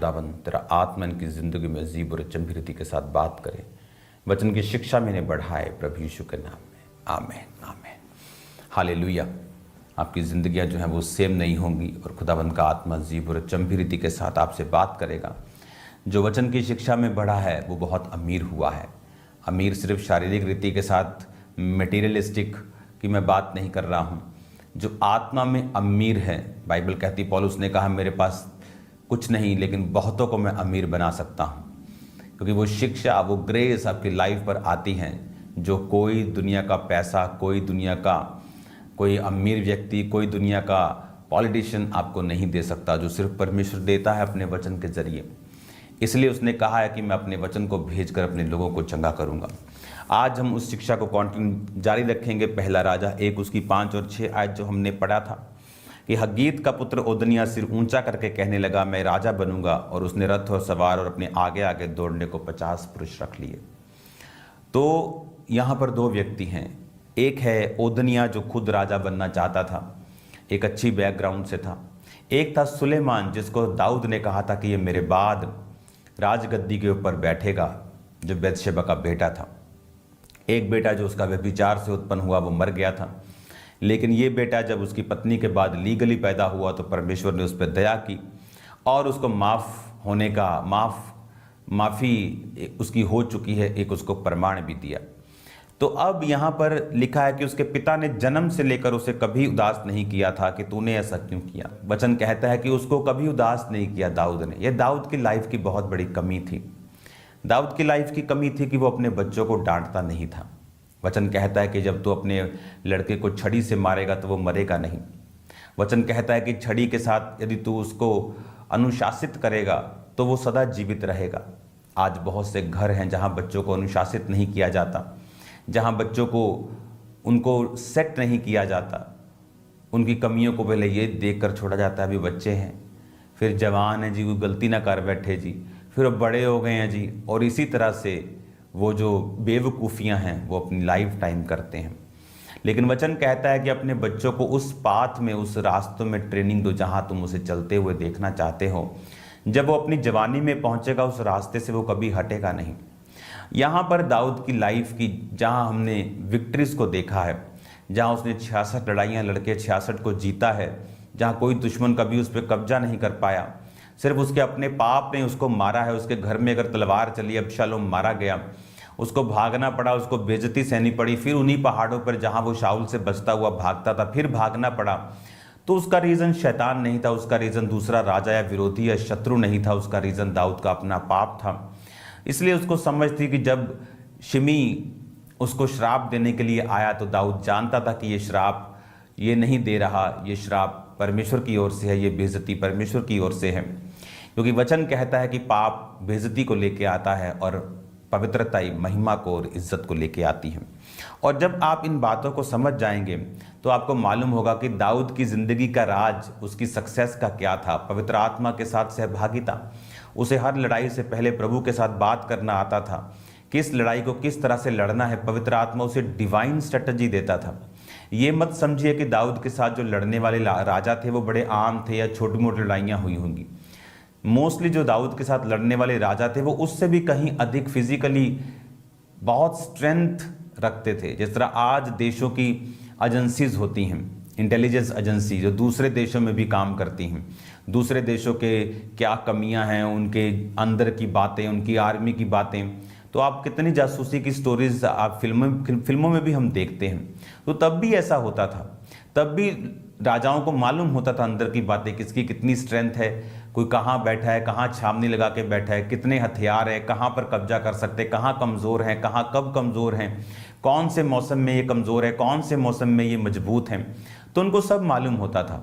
खुदावन तेरा आत्मा इनकी ज़िंदगी में अजीब और चंभी रीति के साथ बात करे, वचन की शिक्षा में इन्हें बढ़ाए, प्रभु यीशु के नाम में, आमीन आमीन। हालेलुया। आपकी ज़िंदगियाँ जो हैं वो सेम नहीं होंगी और खुदावन का आत्मा अजीब और चंभी रीति के साथ आपसे बात करेगा। जो वचन की शिक्षा में बढ़ा है वो बहुत अमीर हुआ है। अमीर सिर्फ शारीरिक रीति के साथ मटेरियलिस्टिक की मैं बात नहीं कर रहा हूँ। जो आत्मा में अमीर है, बाइबल कहती, पौलुस ने कहा मेरे पास कुछ नहीं लेकिन बहुतों को मैं अमीर बना सकता हूँ, क्योंकि वो शिक्षा, वो ग्रेस आपकी लाइफ पर आती हैं जो कोई दुनिया का पैसा, कोई दुनिया का कोई अमीर व्यक्ति, कोई दुनिया का पॉलिटिशियन आपको नहीं दे सकता, जो सिर्फ परमेश्वर देता है अपने वचन के जरिए। इसलिए उसने कहा है कि मैं अपने वचन को भेजकर अपने लोगों को चंगा करूंगा। आज हम उस शिक्षा को कंटिन्यू जारी रखेंगे। पहला राजा 1 उसकी 5 और 6 आयत जो हमने पढ़ा था कि हग्गीत का पुत्र ओदनिया सिर ऊंचा करके कहने लगा मैं राजा बनूंगा, और उसने रथ और सवार और अपने आगे आगे दौड़ने को 50 पुरुष रख लिए। तो यहाँ पर 2 व्यक्ति हैं। एक है ओदनिया जो खुद राजा बनना चाहता था, एक अच्छी बैकग्राउंड से था। एक था सुलेमान जिसको दाऊद ने कहा था कि ये मेरे बाद राजगद्दी के ऊपर बैठेगा, जो बैतशेबा का बेटा था। एक बेटा जो उसका व्यभिचार से उत्पन्न हुआ वो मर गया था, लेकिन ये बेटा जब उसकी पत्नी के बाद लीगली पैदा हुआ तो परमेश्वर ने उस पर दया की और उसको माफ़ी उसकी हो चुकी है, एक उसको प्रमाण भी दिया। तो अब यहाँ पर लिखा है कि उसके पिता ने जन्म से लेकर उसे कभी उदास नहीं किया था कि तूने ऐसा क्यों किया। वचन कहता है कि उसको कभी उदास नहीं किया दाऊद ने। यह दाऊद की लाइफ की बहुत बड़ी कमी थी। दाऊद की लाइफ की कमी थी कि वो अपने बच्चों को डांटता नहीं था। वचन कहता है कि जब तू अपने लड़के को छड़ी से मारेगा तो वो मरेगा नहीं। वचन कहता है कि छड़ी के साथ यदि तू उसको अनुशासित करेगा तो वो सदा जीवित रहेगा। आज बहुत से घर हैं जहाँ बच्चों को अनुशासित नहीं किया जाता, जहाँ बच्चों को उनको सेट नहीं किया जाता, उनकी कमियों को पहले ये देखकर छोड़ा जाता है अभी बच्चे हैं, फिर जवान हैं जी, कोई गलती ना कर बैठे जी, फिर अब बड़े हो गए हैं जी, और इसी तरह से वो जो बेवकूफ़ियाँ हैं वो अपनी लाइफ टाइम करते हैं। लेकिन वचन कहता है कि अपने बच्चों को उस पाथ में, उस रास्तों में ट्रेनिंग दो जहाँ तुम उसे चलते हुए देखना चाहते हो। जब वो अपनी जवानी में पहुँचेगा उस रास्ते से वो कभी हटेगा नहीं। यहाँ पर दाऊद की लाइफ की जहाँ हमने विक्ट्रीज को देखा है, जहाँ उसने 66 लड़ाइयाँ लड़के 66 को जीता है, जहाँ कोई दुश्मन कभी उस पर कब्जा नहीं कर पाया, सिर्फ उसके अपने पाप ने उसको मारा है। उसके घर में अगर तलवार चली, अबशालोम मारा गया, उसको भागना पड़ा, उसको बेइज्जती सहनी पड़ी, फिर उन्हीं पहाड़ों पर जहाँ वो शाऊल से बचता हुआ भागता था फिर भागना पड़ा। तो उसका रीज़न शैतान नहीं था, उसका रीज़न दूसरा राजा या विरोधी या शत्रु नहीं था, उसका रीज़न दाऊद का अपना पाप था। इसलिए उसको समझ थी कि जब शिमी उसको श्राप देने के लिए आया तो दाऊद जानता था कि ये श्राप ये नहीं दे रहा, ये श्राप परमेश्वर की ओर से है, ये बेइज्जती परमेश्वर की ओर से है। क्योंकि वचन कहता है कि पाप बेइज्जती को लेके आता है और पवित्रता महिमा को और इज्जत को लेके आती है। और जब आप इन बातों को समझ जाएंगे तो आपको मालूम होगा कि दाऊद की ज़िंदगी का राज, उसकी सक्सेस का क्या था। पवित्र आत्मा के साथ सहभागिता। उसे हर लड़ाई से पहले प्रभु के साथ बात करना आता था, किस लड़ाई को किस तरह से लड़ना है। पवित्र आत्मा उसे डिवाइन स्ट्रेटजी देता था। ये मत समझिए कि दाऊद के साथ जो लड़ने वाले राजा थे वो बड़े आम थे या छोटी मोटी लड़ाइयाँ हुई होंगी। मोस्टली जो दाऊद के साथ लड़ने वाले राजा थे वो उससे भी कहीं अधिक फिजिकली बहुत स्ट्रेंथ रखते थे। जिस तरह आज देशों की एजेंसीज होती हैं, इंटेलिजेंस एजेंसी, जो दूसरे देशों में भी काम करती हैं, दूसरे देशों के क्या कमियां हैं, उनके अंदर की बातें, उनकी आर्मी की बातें, तो आप कितनी जासूसी की स्टोरीज आप फिल्मों में भी हम देखते हैं। तो तब भी ऐसा होता था, तब भी राजाओं को मालूम होता था अंदर की बातें, किसकी कितनी स्ट्रेंथ है, कोई कहाँ बैठा है, कहाँ छावनी लगा के बैठा है, कितने हथियार हैं, कहाँ पर कब्जा कर सकते हैं, कहाँ कमज़ोर हैं, कहाँ कब कमज़ोर हैं, कौन से मौसम में ये कमज़ोर है, कौन से मौसम में ये मजबूत हैं। तो उनको सब मालूम होता था।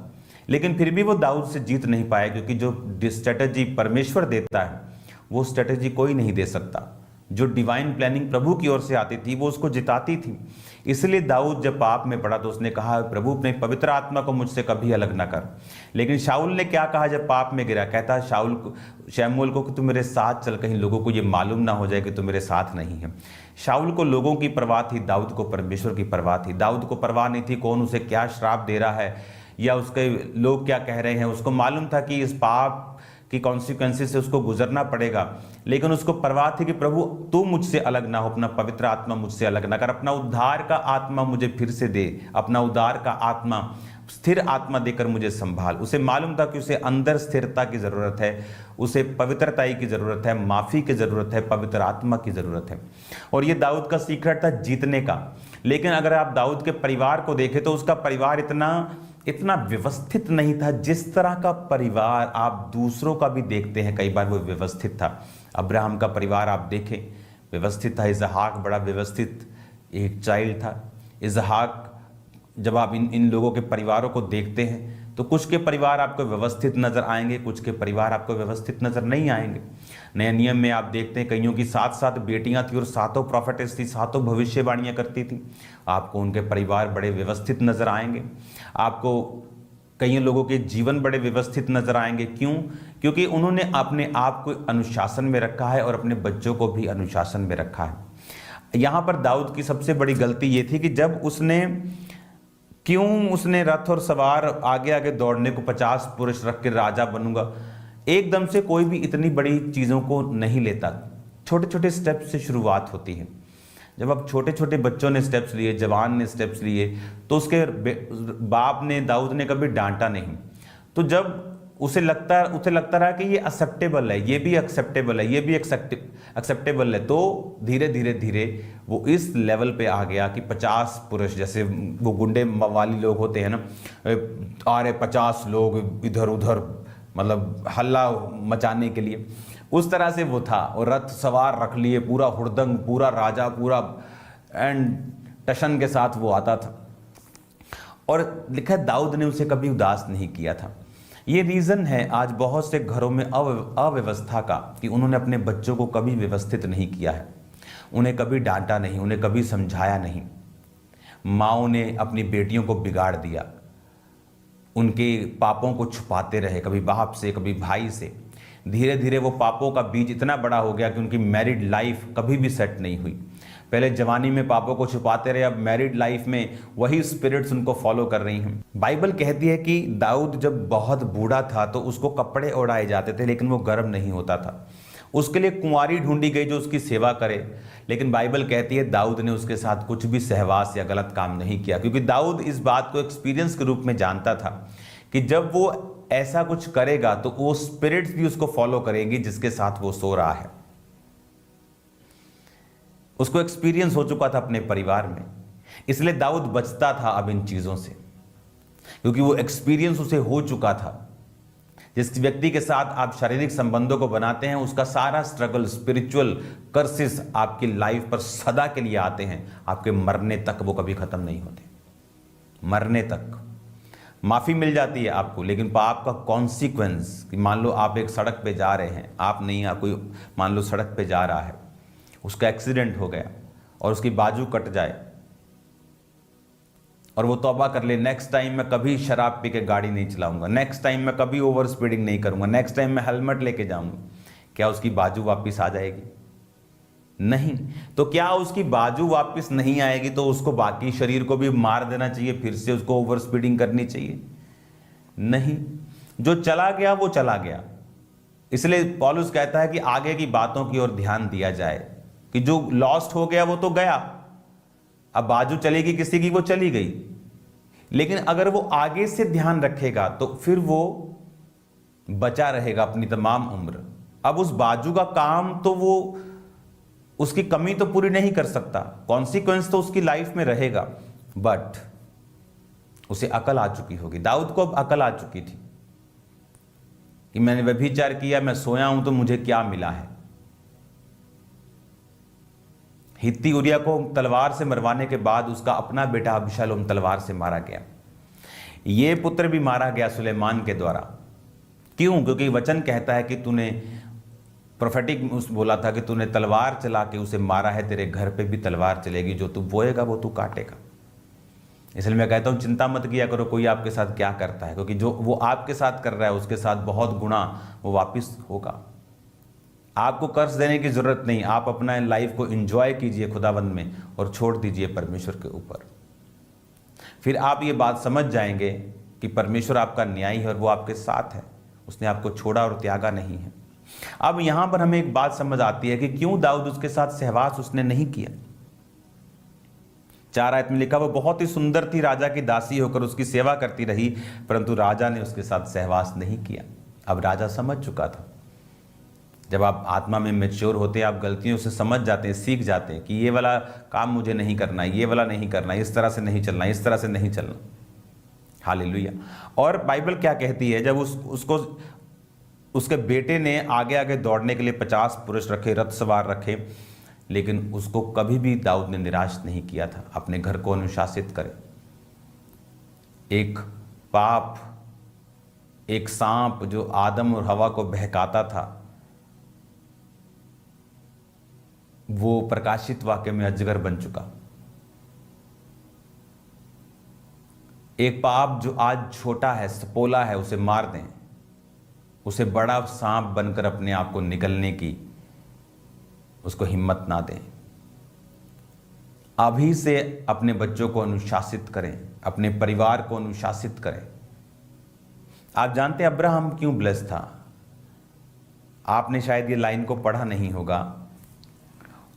लेकिन फिर भी वो दाऊद से जीत नहीं पाए, क्योंकि जो स्ट्रेटजी परमेश्वर देता है वो स्ट्रेटजी कोई नहीं दे सकता। जो डिवाइन प्लानिंग प्रभु की ओर से आती थी वो उसको जिताती थी। इसलिए दाऊद जब पाप में पड़ा तो उसने कहा प्रभु अपने पवित्र आत्मा को मुझसे कभी अलग ना कर। लेकिन शाऊल ने क्या कहा जब पाप में गिरा? कहता है शमूएल को कि तू मेरे साथ चल, कहीं लोगों को ये मालूम ना हो जाए कि तू मेरे साथ नहीं है। शाऊल को लोगों की परवाह थी, दाऊद को परमेश्वर की परवाह थी। दाऊद को परवाह नहीं थी कौन उसे क्या श्राप दे रहा है या उसके लोग क्या कह रहे हैं। उसको मालूम था कि इस पाप की कॉन्सिक्वेंसेस से उसको गुजरना पड़ेगा, लेकिन उसको परवाह थी कि प्रभु तू मुझसे अलग ना हो, अपना पवित्र आत्मा मुझसे अलग ना कर, अपना उद्धार का आत्मा मुझे फिर से दे, अपना उद्धार का आत्मा, स्थिर आत्मा देकर मुझे संभाल। उसे मालूम था कि उसे अंदर स्थिरता की ज़रूरत है, उसे पवित्रताई की ज़रूरत है, माफ़ी की ज़रूरत है, पवित्र आत्मा की ज़रूरत है। और ये दाऊद का सीक्रेट था जीतने का। लेकिन अगर आप दाऊद के परिवार को देखें तो उसका परिवार इतना व्यवस्थित नहीं था जिस तरह का परिवार आप दूसरों का भी देखते हैं, कई बार वो व्यवस्थित था। अब्राहम का परिवार आप देखें व्यवस्थित था, इसहाक बड़ा व्यवस्थित एक चाइल्ड था। इसहाक, जब आप इन लोगों के परिवारों को देखते हैं तो कुछ के परिवार आपको व्यवस्थित नजर आएंगे, कुछ के परिवार आपको व्यवस्थित नजर नहीं आएंगे। नए नियम में आप देखते हैं कईयों की 7 बेटियां थी और 7 प्रॉफिटेस थी, 7 भविष्यवाणियां करती थी। आपको उनके परिवार बड़े व्यवस्थित नजर आएंगे। आपको कई लोगों के जीवन बड़े व्यवस्थित नजर आएंगे। क्यों? क्योंकि उन्होंने अपने आप को अनुशासन में रखा है और अपने बच्चों को भी अनुशासन में रखा है। यहाँ पर दाऊद की सबसे बड़ी गलती ये थी कि जब उसने रथ और सवार आगे आगे दौड़ने को 50 पुरुष रख के राजा बनूंगा, एकदम से कोई भी इतनी बड़ी चीज़ों को नहीं लेता। छोटे छोटे स्टेप्स से शुरुआत होती है। जब अब छोटे छोटे बच्चों ने स्टेप्स लिए, जवान ने स्टेप्स लिए, तो उसके बाप ने, दाऊद ने कभी डांटा नहीं। तो जब उसे लगता रहा कि ये एक्सेप्टेबल है, ये भी एक्सेप्टेबल है, ये भी एक्सेप्टेबल है, तो धीरे धीरे वो इस लेवल पे आ गया कि 50 पुरुष, जैसे वो गुंडे वाली लोग होते हैं ना, आ 50 लोग इधर उधर, मतलब हल्ला मचाने के लिए, उस तरह से वो था। और रथ सवार रख लिए, पूरा हुड़दंग, पूरा राजा, पूरा एंड टशन के साथ वो आता था। और लिखा है दाऊद ने उसे कभी उदास नहीं किया था। ये रीज़न है आज बहुत से घरों में अव्यवस्था का, कि उन्होंने अपने बच्चों को कभी व्यवस्थित नहीं किया है, उन्हें कभी डांटा नहीं, उन्हें कभी समझाया नहीं। माँओं ने अपनी बेटियों को बिगाड़ दिया, उनके पापों को छुपाते रहे, कभी बाप से कभी भाई से। धीरे धीरे वो पापों का बीज इतना बड़ा हो गया कि उनकी मैरिड लाइफ कभी भी सेट नहीं हुई। पहले जवानी में पापों को छुपाते रहे, अब मैरिड लाइफ में वही स्पिरिट्स उनको फॉलो कर रही हैं। बाइबल कहती है कि दाऊद जब बहुत बूढ़ा था तो उसको कपड़े ओढ़ाए जाते थे, लेकिन वो गर्म नहीं होता था। उसके लिए कुंवारी ढूंढी गई जो उसकी सेवा करे, लेकिन बाइबल कहती है दाऊद ने उसके साथ कुछ भी सहवास या गलत काम नहीं किया, क्योंकि दाऊद इस बात को एक्सपीरियंस के रूप में जानता था कि जब वो ऐसा कुछ करेगा तो वो स्पिरिट्स भी उसको फॉलो करेंगी जिसके साथ वो सो रहा है। उसको एक्सपीरियंस हो चुका था अपने परिवार में, इसलिए दाऊद बचता था अब इन चीजों से, क्योंकि वो एक्सपीरियंस उसे हो चुका था। जिस व्यक्ति के साथ आप शारीरिक संबंधों को बनाते हैं उसका सारा स्ट्रगल, स्पिरिचुअल कर्सेस आपकी लाइफ पर सदा के लिए आते हैं, आपके मरने तक वो कभी खत्म नहीं होते। मरने तक माफी मिल जाती है आपको, लेकिन पाप का कॉन्सिक्वेंस, कि मान लो आप एक सड़क पे जा रहे हैं, आप नहीं, आप कोई मान लो सड़क पे जा रहा है, उसका एक्सीडेंट हो गया और उसकी बाजू कट जाए और वो तौबा कर ले, नेक्स्ट टाइम मैं कभी शराब पी के गाड़ी नहीं चलाऊंगा, नेक्स्ट टाइम मैं कभी ओवर स्पीडिंग नहीं करूंगा, नेक्स्ट टाइम मैं हेलमेट लेके जाऊंगा, क्या उसकी बाजू वापस आ जाएगी? नहीं। तो क्या उसकी बाजू वापस नहीं आएगी तो उसको बाकी शरीर को भी मार देना चाहिए, फिर से उसको ओवर स्पीडिंग करनी चाहिए? नहीं। जो चला गया वो चला गया। इसलिए पौलुस कहता है कि आगे की बातों की ओर ध्यान दिया जाए, कि जो लॉस्ट हो गया वो तो गया, अब बाजू चलेगी किसी की, वो चली गई। लेकिन अगर वो आगे से ध्यान रखेगा तो फिर वो बचा रहेगा अपनी तमाम उम्र। अब उस बाजू का काम तो वो, उसकी कमी तो पूरी नहीं कर सकता, कॉन्सिक्वेंस तो उसकी लाइफ में रहेगा, बट उसे अकल आ चुकी होगी। दाऊद को अब अकल आ चुकी थी कि मैंने व्यभिचार किया, मैं सोया हूं तो मुझे क्या मिला है। हित्ती उरिया को तलवार से मरवाने के बाद उसका अपना बेटा अबशालोम तलवार से मारा गया। ये पुत्र भी मारा गया सुलेमान के द्वारा। क्यों? क्योंकि वचन कहता है कि तूने प्रोफेटिक बोला था कि तूने तलवार चला के उसे मारा है, तेरे घर पे भी तलवार चलेगी, जो तू बोएगा वो तू काटेगा। इसलिए मैं कहता हूं चिंता मत किया करो कोई आपके साथ क्या करता है, क्योंकि जो वो आपके साथ कर रहा है उसके साथ बहुत गुना वो वापस होगा। आपको कर्ज देने की जरूरत नहीं, आप अपना लाइफ को एंजॉय कीजिए खुदाबंद में और छोड़ दीजिए परमेश्वर के ऊपर। फिर आप ये बात समझ जाएंगे कि परमेश्वर आपका न्यायी है और वो आपके साथ है, उसने आपको छोड़ा और त्यागा नहीं है। अब यहां पर हमें एक बात समझ आती है कि क्यों दाऊद उसके साथ सहवास उसने नहीं किया। 4 आयत में लिखा, वो बहुत ही सुंदर थी, राजा की दासी होकर उसकी सेवा करती रही, परंतु राजा ने उसके साथ सहवास नहीं किया। अब राजा समझ चुका था। जब आप आत्मा में मैच्योर होते हैं, आप गलतियों से समझ जाते हैं, सीख जाते हैं कि ये वाला काम मुझे नहीं करना, ये वाला नहीं करना, इस तरह से नहीं चलना, इस तरह से नहीं चलना। हालेलुया। और बाइबल क्या कहती है, जब उसको उसके बेटे ने आगे आगे दौड़ने के लिए 50 पुरुष रखे, रथ सवार रखे, लेकिन उसको कभी भी दाऊद ने निराश नहीं किया था। अपने घर को अनुशासित करे। एक पाप, एक सांप जो आदम और हवा को बहकाता था, वो प्रकाशित वाक्य में अजगर बन चुका। एक पाप जो आज छोटा है, सपोला है, उसे मार दें, उसे बड़ा सांप बनकर अपने आप को निकलने की उसको हिम्मत ना दें। अभी से अपने बच्चों को अनुशासित करें, अपने परिवार को अनुशासित करें। आप जानते हैं अब्राहम क्यों ब्लेस्ड था? आपने शायद ये लाइन को पढ़ा नहीं होगा।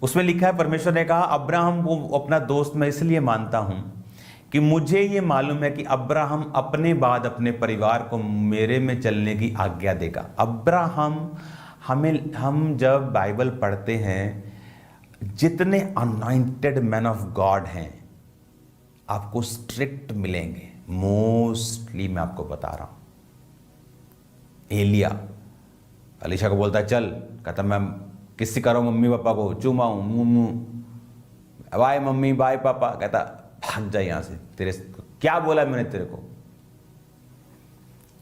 उसमें लिखा है, परमेश्वर ने कहा अब्राहम को अपना दोस्त मैं इसलिए मानता हूं कि मुझे ये मालूम है कि अब्राहम अपने बाद अपने परिवार को मेरे में चलने की आज्ञा देगा। अब्राहम, हम जब बाइबल पढ़ते हैं, जितने अनॉइंटेड मैन ऑफ गॉड हैं आपको स्ट्रिक्ट मिलेंगे। मोस्टली मैं आपको बता रहा हूं। एलिया अलीशा को बोलता है चल, कहता मैं किसी करो मम्मी पापा को चूमाऊं, मुंह बाय मम्मी बाय पापा, कहता भाग जा यहां से, तेरे क्या बोला मैंने तेरे को।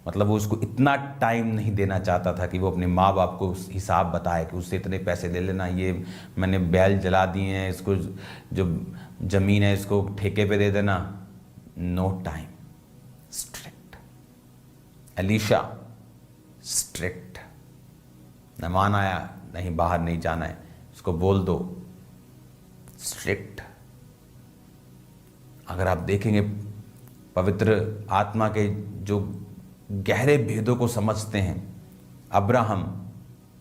मतलब वो उसको इतना टाइम नहीं देना चाहता था कि वो अपने माँ बाप को हिसाब बताए कि उससे इतने पैसे ले लेना, ये मैंने बैल जला दिए हैं, इसको जो जमीन है इसको ठेके पे दे देना। No time. स्ट्रिक्ट। एलीशा स्ट्रिक्ट। मेहमान आया, नहीं बाहर नहीं जाना है, उसको बोल दो। स्ट्रिक्ट। अगर आप देखेंगे पवित्र आत्मा के जो गहरे भेदों को समझते हैं, अब्राहम,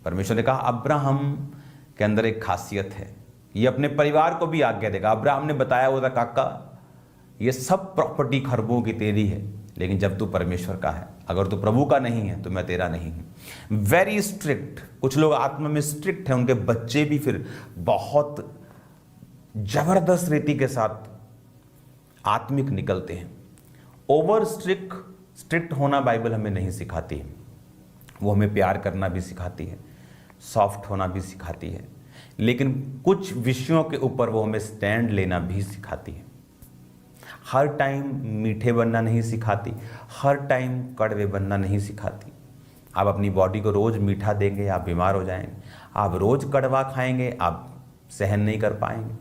परमेश्वर ने कहा अब्राहम के अंदर एक खासियत है, ये अपने परिवार को भी आज्ञा देगा। अब्राहम ने बताया हुआ था, काका ये सब प्रॉपर्टी खरबों की तेरी है, लेकिन जब तू परमेश्वर का है, अगर तू प्रभु का नहीं है तो मैं तेरा नहीं हूं। Very strict. कुछ लोग आत्मा में स्ट्रिक्ट हैं, उनके बच्चे भी फिर बहुत जबरदस्त रीति के साथ आत्मिक निकलते हैं। ओवर स्ट्रिक्ट होना बाइबल हमें नहीं सिखाती है। वो हमें प्यार करना भी सिखाती है, सॉफ्ट होना भी सिखाती है, लेकिन कुछ विषयों के ऊपर वो हमें स्टैंड लेना भी सिखाती है। हर टाइम मीठे बनना नहीं सिखाती, हर टाइम कड़वे बनना नहीं सिखाती। आप अपनी बॉडी को रोज मीठा देंगे, आप बीमार हो जाएंगे। आप रोज कड़वा खाएंगे, आप सहन नहीं कर पाएंगे।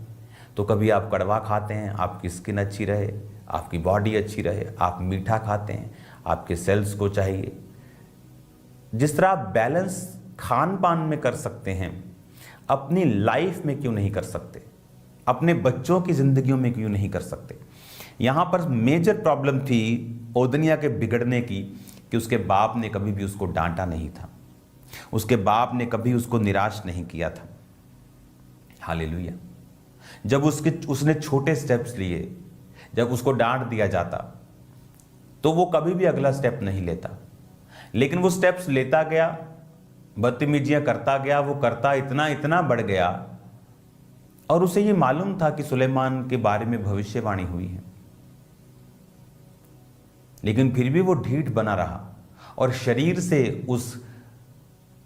तो कभी आप कड़वा खाते हैं, आपकी स्किन अच्छी रहे, आपकी बॉडी अच्छी रहे। आप मीठा खाते हैं, आपके सेल्स को चाहिए। जिस तरह आप बैलेंस खान पान में कर सकते हैं, अपनी लाइफ में क्यों नहीं कर सकते? अपने बच्चों की जिंदगियों में क्यों नहीं कर सकते? यहां पर मेजर प्रॉब्लम थी ओदनिया के बिगड़ने की कि उसके बाप ने कभी भी उसको डांटा नहीं था, उसके बाप ने कभी उसको निराश नहीं किया था। हालेलुया। जब उसने छोटे स्टेप्स लिए, जब उसको डांट दिया जाता तो वो कभी भी अगला स्टेप नहीं लेता, लेकिन वो स्टेप्स लेता गया, बदतमीजियां करता गया, वो करता इतना बढ़ गया। और उसे ये मालूम था कि सुलेमान के बारे में भविष्यवाणी हुई है, लेकिन फिर भी वो ढीठ बना रहा और शरीर से उस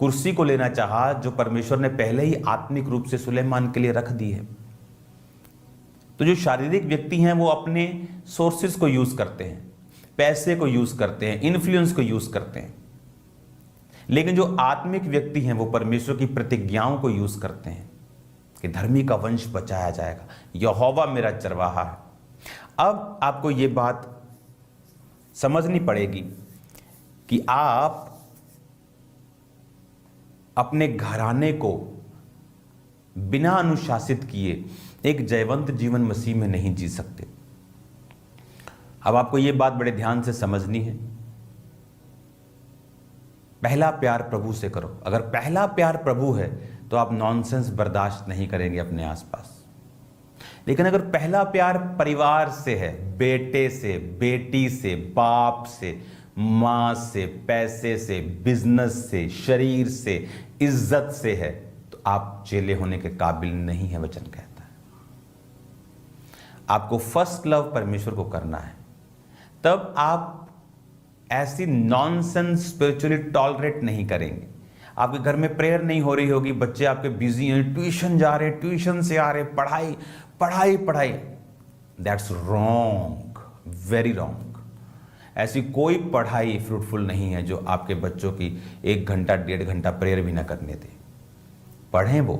कुर्सी को लेना चाहा जो परमेश्वर ने पहले ही आत्मिक रूप से सुलेमान के लिए रख दी है। तो जो शारीरिक व्यक्ति हैं वो अपने सोर्सेस को यूज करते हैं, पैसे को यूज करते हैं, इन्फ्लुएंस को यूज करते हैं, लेकिन जो आत्मिक व्यक्ति हैं वो परमेश्वर की प्रतिज्ञाओं को यूज करते हैं कि धर्मी का वंश बचाया जाएगा, यहोवा मेरा चरवाहा है। अब आपको ये बात समझनी पड़ेगी कि आप अपने घराने को बिना अनुशासित किए एक जयवंत जीवन मसीह में नहीं जी सकते। अब आपको यह बात बड़े ध्यान से समझनी है। पहला प्यार प्रभु से करो। अगर पहला प्यार प्रभु है तो आप नॉनसेंस बर्दाश्त नहीं करेंगे अपने आसपास। लेकिन अगर पहला प्यार परिवार से है, बेटे से, बेटी से, बाप से, मां से, पैसे से, बिजनेस से, शरीर से, इज्जत से है, तो आप चेले होने के काबिल नहीं है, वचन कहता है। आपको फर्स्ट लव परमेश्वर को करना है, तब आप ऐसी नॉनसेंस स्पिरिचुअली टॉलरेट नहीं करेंगे। आपके घर में प्रेयर नहीं हो रही होगी, बच्चे आपके बिजी हैं, ट्यूशन जा रहे, ट्यूशन से आ रहे, पढ़ाई पढ़ाई पढ़ाई, दैट्स रॉन्ग, वेरी रॉन्ग। ऐसी कोई पढ़ाई फ्रूटफुल नहीं है जो आपके बच्चों की 1 घंटा 1.5 घंटा प्रेयर भी ना करने दे। पढ़ें वो,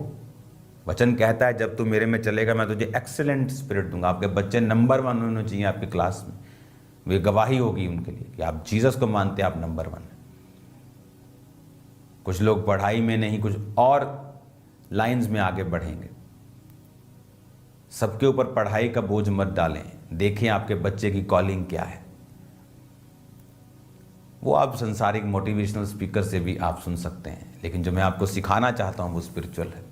वचन कहता है जब तू मेरे में चलेगा मैं तुझे एक्सीलेंट स्पिरिट दूंगा। आपके बच्चे नंबर 1 होने चाहिए आपकी क्लास में, वे गवाही होगी उनके लिए कि आप जीसस को मानते हैं, आप नंबर 1 हैं। कुछ लोग पढ़ाई में नहीं, कुछ और लाइंस में आगे बढ़ेंगे। सबके ऊपर पढ़ाई का बोझ मत डालें, देखें आपके बच्चे की कॉलिंग क्या है। वो आप संसारिक मोटिवेशनल स्पीकर से भी आप सुन सकते हैं, लेकिन जो मैं आपको सिखाना चाहता हूं वो स्पिरिचुअल है।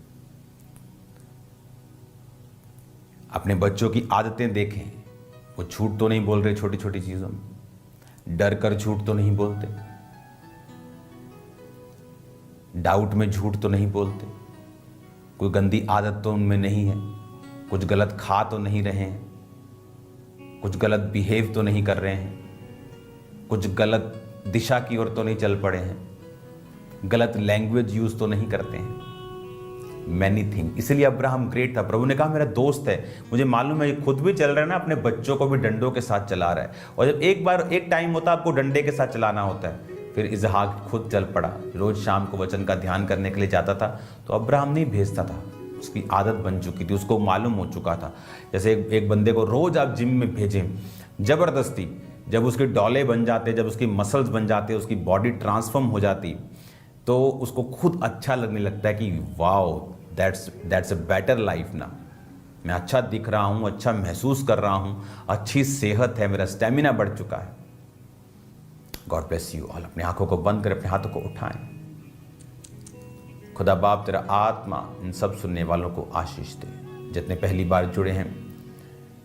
अपने बच्चों की आदतें देखें, वो झूठ तो नहीं बोल रहे छोटी छोटी चीजों में, डर कर झूठ तो नहीं बोलते, डाउट में झूठ तो नहीं बोलते, कोई गंदी आदत तो उनमें नहीं है, कुछ गलत खा तो नहीं रहे हैं, कुछ गलत बिहेव तो नहीं कर रहे हैं, कुछ गलत दिशा की ओर तो नहीं चल पड़े हैं, गलत लैंग्वेज यूज तो नहीं करते हैं, मैनी थिंग। इसलिए अब्राहम ग्रेट था। प्रभु ने कहा मेरा दोस्त है, मुझे मालूम है ये खुद भी चल रहा है ना, अपने बच्चों को भी डंडों के साथ चला रहा है। और जब एक टाइम होता है आपको डंडे के साथ चलाना होता है, फिर इजहाक खुद चल पड़ा, रोज शाम को वचन का ध्यान करने के लिए जाता था, तो अब्राहम नहीं भेजता था, उसकी आदत बन चुकी थी, उसको मालूम हो चुका था। जैसे एक बंदे को रोज आप जिम में भेजें जबरदस्ती, जब उसके डौले बन जाते, जब उसकी मसल्स बन जाते, उसकी बॉडी ट्रांसफॉर्म हो जाती, तो उसको खुद अच्छा लगने लगता है कि wow that's a better life ना, मैं अच्छा दिख रहा हूँ, अच्छा महसूस कर रहा हूँ, अच्छी सेहत है, मेरा स्टेमिना बढ़ चुका है। God bless you all. अपनी आंखों को बंद करें, अपने हाथों को उठाएं। खुदा बाप तेरा आत्मा इन सब सुनने वालों को आशीष दे जितने पहली बार जुड़े हैं।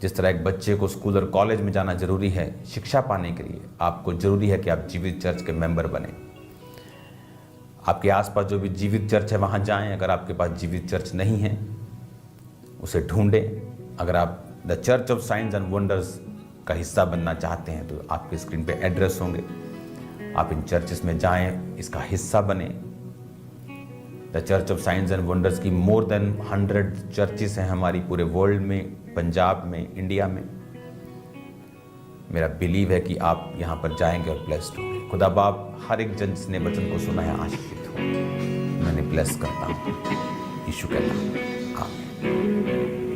जिस तरह एक बच्चे को स्कूल और कॉलेज में जाना जरूरी है शिक्षा पाने के लिए, आपको जरूरी है कि आप जीवित चर्च के मेंबर बने। आपके आसपास जो भी जीवित चर्च है वहाँ जाएं। अगर आपके पास जीवित चर्च नहीं है उसे ढूंढें। अगर आप the church of science and wonders का हिस्सा बनना चाहते हैं तो आपके स्क्रीन पे एड्रेस होंगे, आप इन चर्चेस में जाएं, इसका हिस्सा बने। The church of science and wonders की मोर देन 100 चर्चेस हैं हमारी पूरे वर्ल्ड में, पंजाब में, इंडिया में। मेरा बिलीव है कि आप यहाँ पर जाएंगे और ब्लेस्ड होंगे। खुदा बाप हर एक जन जिसने वचन को सुना है आशीषित हो, मैंने ब्लेस करता हूँ यीशु के नाम, आमीन।